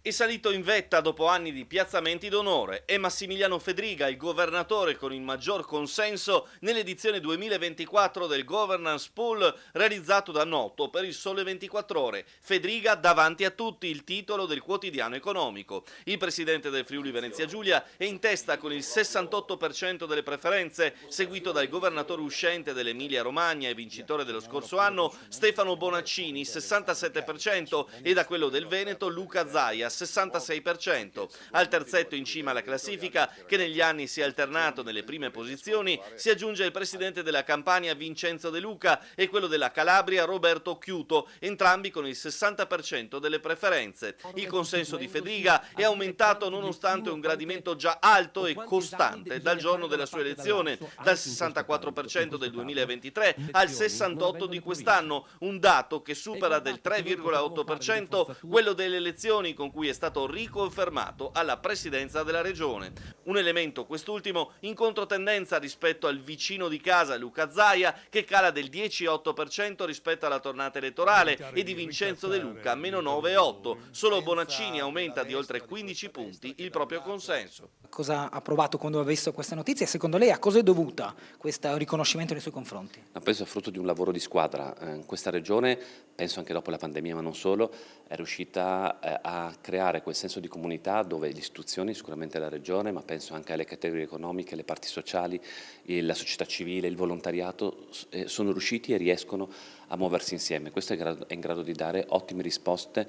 È salito in vetta dopo anni di piazzamenti d'onore. È Massimiliano Fedriga, il governatore con il maggior consenso nell'edizione 2024 del Governance Pool realizzato da Noto per il Sole 24 Ore. Fedriga davanti a tutti, il titolo del quotidiano economico. Il presidente del Friuli Venezia Giulia è in testa con il 68% delle preferenze, seguito dal governatore uscente dell'Emilia Romagna e vincitore dello scorso anno Stefano Bonaccini, 67%, e da quello del Veneto Luca Zaia, 66%. Al terzetto in cima alla classifica, che negli anni si è alternato nelle prime posizioni, si aggiunge il presidente della Campania Vincenzo De Luca e quello della Calabria Roberto Chiuto, entrambi con il 60% delle preferenze. Il consenso di Fedriga è aumentato nonostante un gradimento già alto e costante dal giorno della sua elezione, dal 64% del 2023 al 68% di quest'anno, un dato che supera del 3,8% quello delle elezioni con cui è stato riconfermato alla presidenza della regione. Un elemento quest'ultimo in controtendenza rispetto al vicino di casa Luca Zaia, che cala del 10,8% rispetto alla tornata elettorale, e di Vincenzo De Luca meno 9,8%. Solo Bonaccini aumenta di oltre 15 punti il proprio consenso. Cosa ha provato quando ha visto questa notizia e secondo lei a cosa è dovuta questo riconoscimento nei suoi confronti? Ma penso sia frutto di un lavoro di squadra. Questa regione, penso anche dopo la pandemia ma non solo, è riuscita a creare quel senso di comunità dove le istituzioni, sicuramente la regione, ma penso anche alle categorie economiche, le parti sociali, la società civile, il volontariato, sono riusciti e riescono a muoversi insieme. Questo è in grado di dare ottime risposte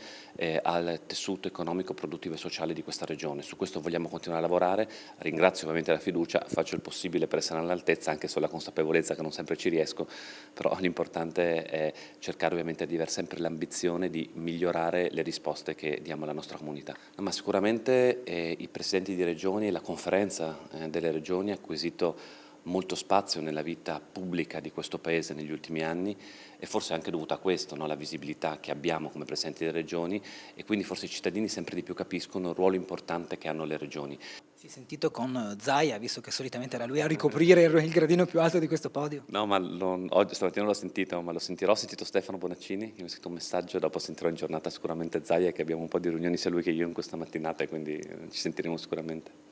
al tessuto economico, produttivo e sociale di questa regione. Su questo vogliamo continuare a lavorare. Ringrazio ovviamente la fiducia, faccio il possibile per essere all'altezza, anche se ho la consapevolezza che non sempre ci riesco, però l'importante è cercare ovviamente di avere sempre l'ambizione di migliorare le risposte che diamo alla nostra comunità. Ma sicuramente i presidenti di regioni e la conferenza delle regioni ha acquisito molto spazio nella vita pubblica di questo Paese negli ultimi anni e forse anche dovuto a questo, no? La visibilità che abbiamo come presidenti delle regioni, e quindi forse i cittadini sempre di più capiscono il ruolo importante che hanno le regioni. Si è sentito con Zaia, visto che solitamente era lui a ricoprire il gradino più alto di questo podio? No, ma oggi stamattina non l'ho sentito, ma lo sentirò. Ho sentito Stefano Bonaccini, che mi ha scritto un messaggio, e dopo sentirò in giornata sicuramente Zaia, che abbiamo un po' di riunioni sia lui che io in questa mattinata, e quindi ci sentiremo sicuramente.